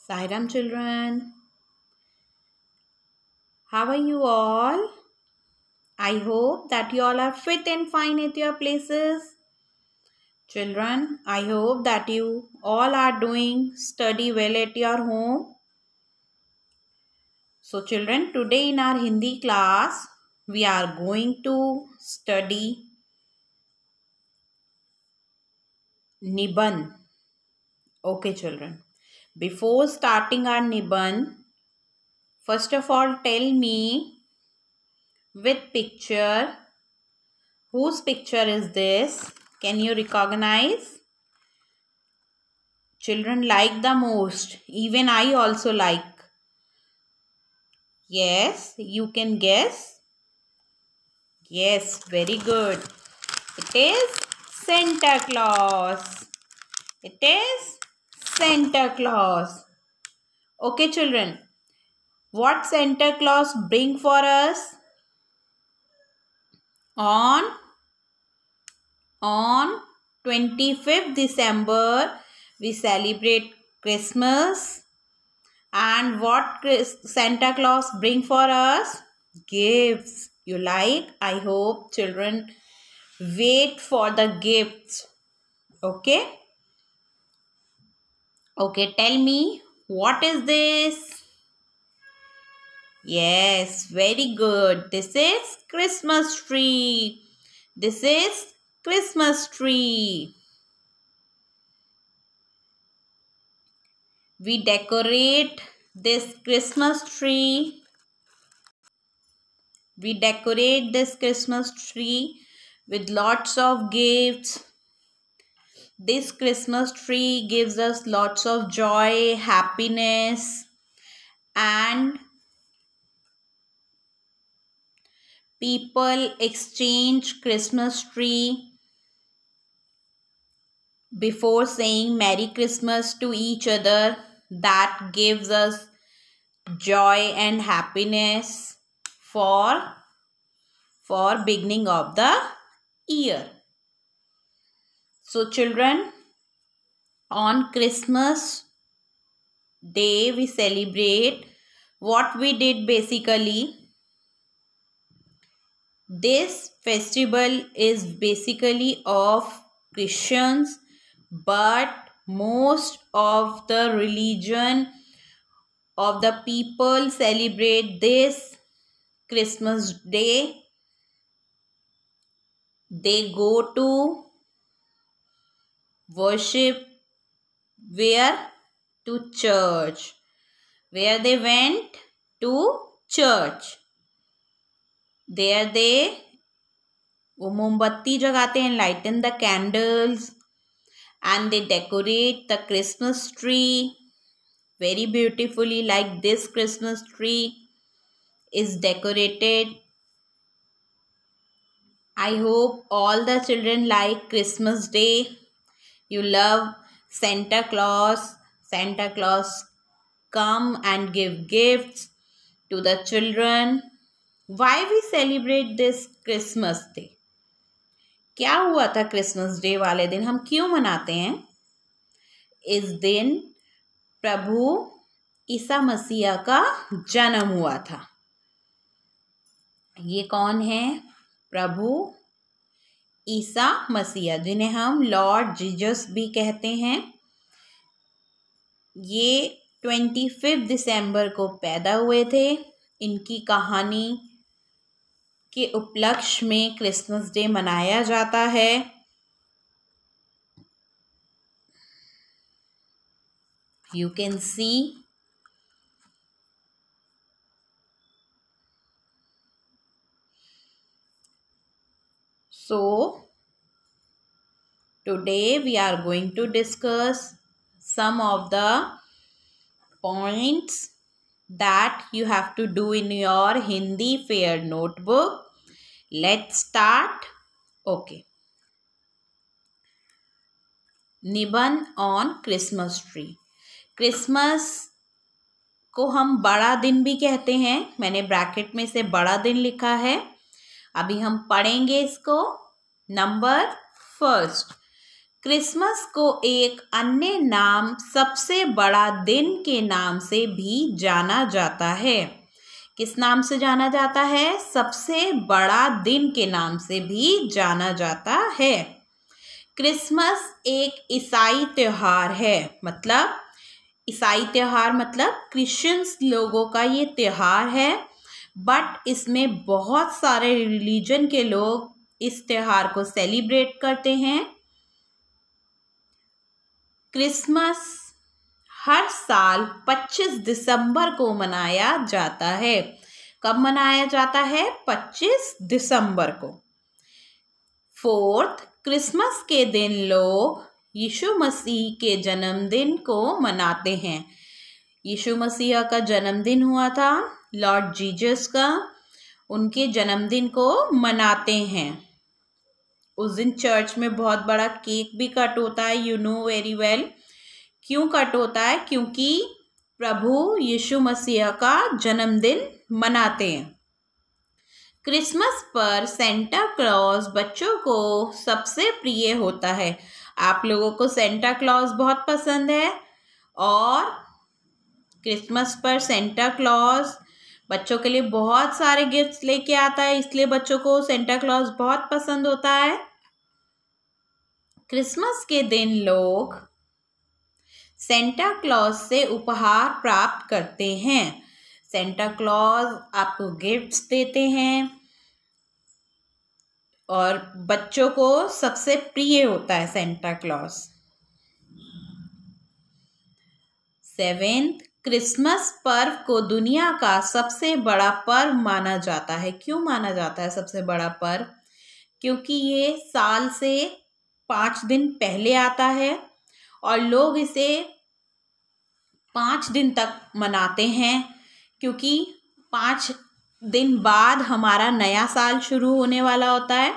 Sairam children, how are you all? I hope that you all are fit and fine at your places. Children, I hope that you all are doing study well at your home. So children, today in our Hindi class, we are going to study Niban. Okay children, before starting our Niban, first of all tell me with picture, whose picture is this? Can you recognize? Children like the most. Even I also like. Yes, you can guess. Yes, very good. It is Santa Claus. It is Santa Claus. Okay, children. What Santa Claus bring for us? On 25th December, we celebrate Christmas. And what Santa Claus bring for us? Gifts. You like? I hope children wait for the gifts. Okay? Okay, tell me, what is this? Yes, very good. This is Christmas tree. This is Christmas tree. We decorate this Christmas tree. We decorate this Christmas tree with lots of gifts. This Christmas tree gives us lots of joy, happiness, and people exchange Christmas tree before saying Merry Christmas to each other. That gives us joy and happiness for beginning of the year. So children, on Christmas day we celebrate. What we did basically, this festival is basically of Christians, but most of the religion of the people celebrate this Christmas day. They go to worship where? To church. Where they went? To church. There they वो मोमबत्ती जगाते हैं, lighten the candles, and they decorate the Christmas tree very beautifully. Like this Christmas tree is decorated. I hope all the children like Christmas day. You love Santa Claus. Santa Claus come and give gifts to the children. Why we celebrate this Christmas day? क्या हुआ था Christmas day वाले दिन? हम क्यों मनाते हैं? इस दिन प्रभु ईसा मसीहा का जन्म हुआ था. ये कौन है? प्रभु ईसा मसीहा, जिन्हें हम लॉर्ड जीसस भी कहते हैं. ये 25 दिसंबर को पैदा हुए थे. इनकी कहानी के उपलक्ष्य में क्रिसमस डे मनाया जाता है. You can see so today we are going to discuss some of the points that you have to do in your Hindi fair notebook. Let's start. Okay. निबंध ऑन क्रिसमस ट्री. क्रिसमस को हम बड़ा दिन भी कहते हैं. मैंने bracket में से बड़ा दिन लिखा है. अभी हम पढ़ेंगे इसको. नंबर फर्स्ट, क्रिसमस को एक अन्य नाम सबसे बड़ा दिन के नाम से भी जाना जाता है। किस नाम से जाना जाता है? सबसे बड़ा दिन के नाम से भी जाना जाता है। क्रिसमस एक ईसाई त्योहार है। मतलब ईसाई त्योहार मतलब क्रिश्चियंस लोगों का ये त्योहार है, बट इसमें बहुत सारे रिलीजन के लोग इस त्योहार को सेलिब्रेट करते हैं। क्रिसमस हर साल 25 दिसंबर को मनाया जाता है। कब मनाया जाता है? 25 दिसंबर को। फोर्थ, क्रिसमस के दिन लोग यीशु मसीह के जन्मदिन को मनाते हैं। यीशु मसीह का जन्मदिन हुआ था, लॉर्ड जीसस का, उनके जन्मदिन को मनाते हैं। उस दिन चर्च में बहुत बड़ा केक भी कट होता है, यू नो वेरी वेल। क्यों कट होता है? क्योंकि प्रभु यीशु मसीह का जन्मदिन मनाते हैं। क्रिसमस पर सेंटा क्लॉज बच्चों को सबसे प्रिय होता है। आप लोगों को सेंटा क्लॉज बहुत पसंद है, और क्रिसमस पर सेंटा क्लॉज बच्चों के लिए बहुत सारे गिफ्ट्स लेके आता है, इसलिए बच्चों को सेंटा क्लॉज बहुत पसंद होता है। क्रिसमस के दिन लोग सेंटा क्लॉज से उपहार प्राप्त करते हैं। सेंटा क्लॉज आपको गिफ्ट्स देते हैं और बच्चों को सबसे प्रिय होता है सेंटा क्लॉज। सेवेंथ, क्रिसमस पर्व को दुनिया का सबसे बड़ा पर्व माना जाता है। क्यों माना जाता है सबसे बड़ा पर्व? क्योंकि ये साल से 5 दिन पहले आता है और लोग इसे 5 दिन तक मनाते हैं, क्योंकि 5 दिन बाद हमारा नया साल शुरू होने वाला होता है।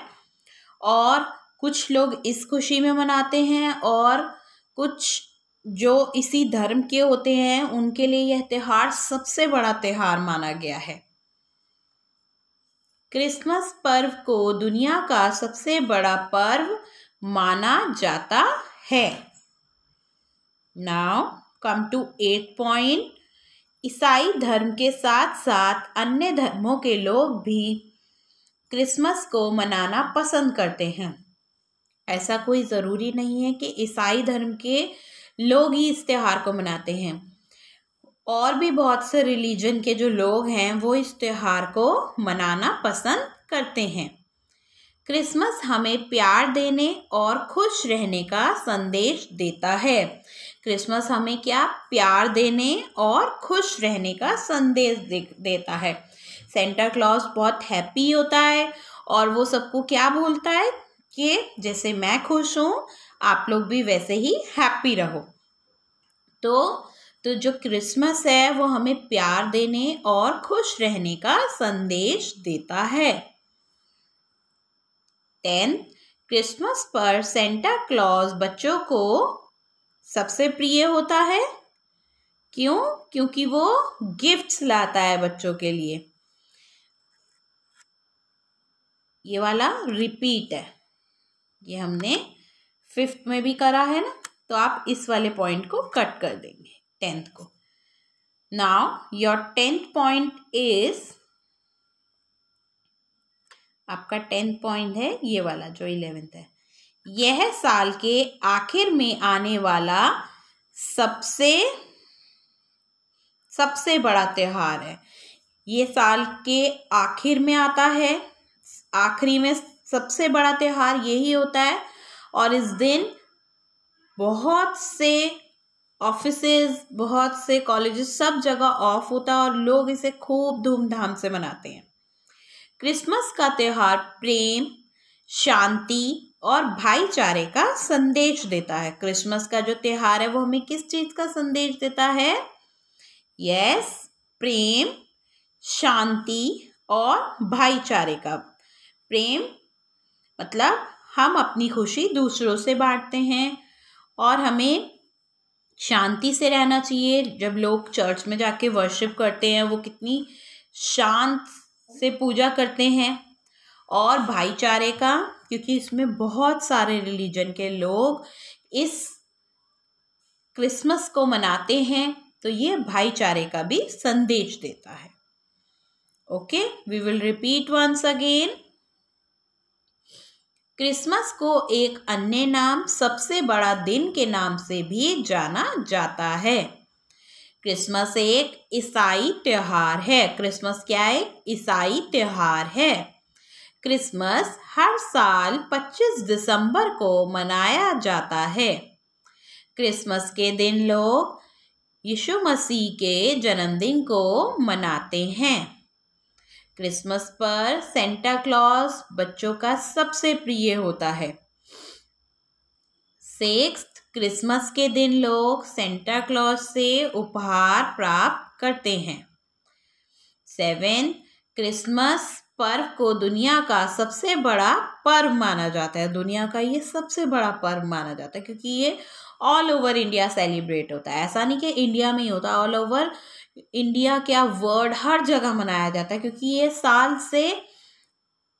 और कुछ लोग इस खुशी में मनाते हैं, और कुछ जो इसी धर्म के होते हैं उनके लिए यह त्योहार सबसे बड़ा त्योहार माना गया है। क्रिसमस पर्व को दुनिया का सबसे बड़ा पर्व माना जाता है। Now come to 8th point. ईसाई धर्म के साथ साथ अन्य धर्मों के लोग भी क्रिसमस को मनाना पसंद करते हैं। ऐसा कोई ज़रूरी नहीं है कि ईसाई धर्म के लोग ही इस त्योहार को मनाते हैं, और भी बहुत से रिलीजन के जो लोग हैं वो इस त्योहार को मनाना पसंद करते हैं। क्रिसमस हमें प्यार देने और खुश रहने का संदेश देता है। क्रिसमस हमें क्या? प्यार देने और खुश रहने का संदेश देता है। सेंटा क्लॉज बहुत हैप्पी होता है और वो सबको क्या बोलता है कि जैसे मैं खुश हूँ आप लोग भी वैसे ही हैप्पी रहो। तो जो क्रिसमस है वो हमें प्यार देने और खुश रहने का संदेश देता है। 10, क्रिसमस पर सेंटा क्लॉज बच्चों को सबसे प्रिय होता है। क्यों? क्योंकि वो गिफ्ट्स लाता है बच्चों के लिए। ये वाला रिपीट है, ये हमने 5th में भी करा है ना, तो आप इस वाले पॉइंट को कट कर देंगे 10th को। Now your 10th point is, आपका 10th पॉइंट है ये वाला जो 11th है। यह साल के आखिर में आने वाला सबसे बड़ा त्योहार है। ये साल के आखिर में आता है, आखिरी में सबसे बड़ा त्योहार यही होता है। और इस दिन बहुत से ऑफिसेज, बहुत से कॉलेजेस, सब जगह ऑफ होता है और लोग इसे खूब धूमधाम से मनाते हैं। क्रिसमस का त्योहार प्रेम, शांति और भाईचारे का संदेश देता है। क्रिसमस का जो त्योहार है वो हमें किस चीज का संदेश देता है? यस, प्रेम, शांति और भाईचारे का। प्रेम मतलब हम अपनी खुशी दूसरों से बांटते हैं, और हमें शांति से रहना चाहिए। जब लोग चर्च में जाके वर्शिप करते हैं वो कितनी शांत से पूजा करते हैं, और भाईचारे का, क्योंकि इसमें बहुत सारे रिलीजन के लोग इस क्रिसमस को मनाते हैं, तो ये भाईचारे का भी संदेश देता है। Okay, we will repeat once again. Christmas को एक अन्य नाम सबसे बड़ा दिन के नाम से भी जाना जाता है। क्रिसमस एक ईसाई त्योहार है। क्रिसमस क्या है? ईसाई त्योहार है। क्रिसमस हर साल 25 दिसंबर को मनाया जाता है। क्रिसमस के दिन लोग यीशु मसीह के जन्मदिन को मनाते हैं। क्रिसमस पर सेंटा क्लॉज बच्चों का सबसे प्रिय होता है। 6th, क्रिसमस के दिन लोग सेंटा क्लॉज से उपहार प्राप्त करते हैं। 7th, क्रिसमस पर्व को दुनिया का सबसे बड़ा पर्व माना जाता है। दुनिया का ये सबसे बड़ा पर्व माना जाता है, क्योंकि ये ऑल ओवर इंडिया सेलिब्रेट होता है। ऐसा नहीं कि इंडिया में ही होता, ऑल ओवर इंडिया क्या वर्ल्ड हर जगह मनाया जाता है, क्योंकि ये साल से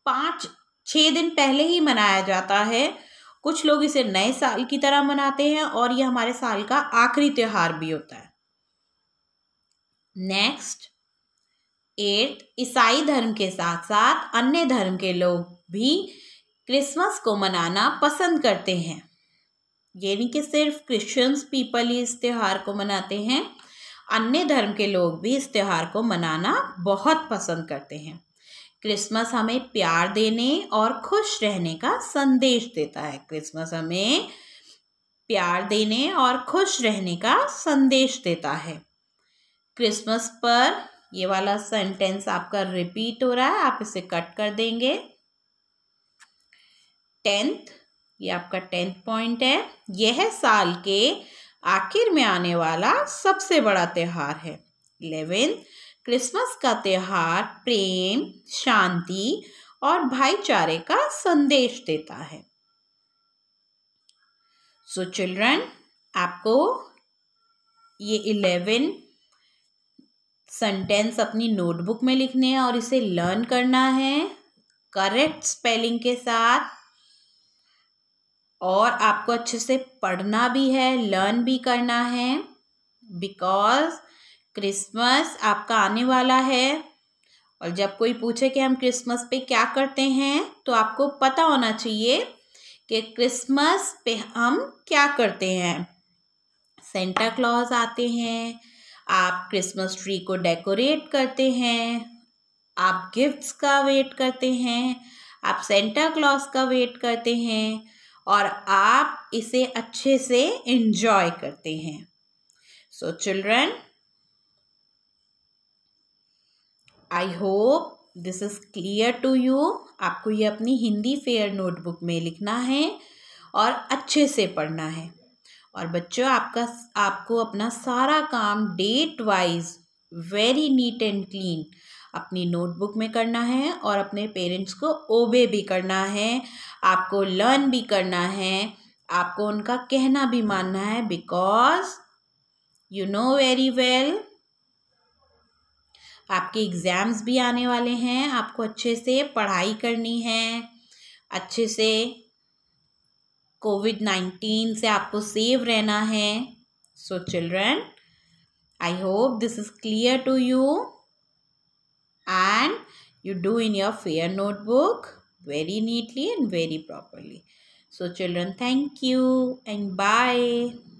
5-6 दिन पहले ही मनाया जाता है। कुछ लोग इसे नए साल की तरह मनाते हैं और ये हमारे साल का आखिरी त्योहार भी होता है। नेक्स्ट, 8th, ईसाई धर्म के साथ साथ अन्य धर्म के लोग भी क्रिसमस को मनाना पसंद करते हैं। ये नहीं कि सिर्फ क्रिश्चियंस पीपल ही इस त्योहार को मनाते हैं, अन्य धर्म के लोग भी इस त्योहार को मनाना बहुत पसंद करते हैं। क्रिसमस हमें प्यार देने और खुश रहने का संदेश देता है। क्रिसमस हमें प्यार देने और खुश रहने का संदेश देता है। क्रिसमस पर ये वाला सेंटेंस आपका रिपीट हो रहा है, आप इसे कट कर देंगे। 10th, ये आपका 10th पॉइंट है। यह साल के आखिर में आने वाला सबसे बड़ा त्योहार है। 11th, क्रिसमस का त्योहार प्रेम, शांति और भाईचारे का संदेश देता है। सो चिल्ड्रन, आपको ये 11 सेंटेंस अपनी नोटबुक में लिखने हैं और इसे लर्न करना है करेक्ट स्पेलिंग के साथ, और आपको अच्छे से पढ़ना भी है, लर्न भी करना है, बिकॉज क्रिसमस आपका आने वाला है। और जब कोई पूछे कि हम क्रिसमस पे क्या करते हैं, तो आपको पता होना चाहिए कि क्रिसमस पे हम क्या करते हैं। सेंटा क्लॉज आते हैं, आप क्रिसमस ट्री को डेकोरेट करते हैं, आप गिफ्ट्स का वेट करते हैं, आप सेंटा क्लॉज का वेट करते हैं, और आप इसे अच्छे से एंजॉय करते हैं। So children, I hope this is clear to you. आपको ये अपनी हिंदी फेयर नोटबुक में लिखना है और अच्छे से पढ़ना है। और बच्चों, आपको अपना सारा काम date wise very neat and clean अपनी नोटबुक में करना है, और अपने पेरेंट्स को ओबे भी करना है, आपको लर्न भी करना है, आपको उनका कहना भी मानना है, because you know very well आपके एग्ज़ाम्स भी आने वाले हैं। आपको अच्छे से पढ़ाई करनी है, अच्छे से कोविड-19 से आपको सेव रहना है। So children, I hope this is clear to you and you do in your fair notebook very neatly and very properly. So children, thank you and bye.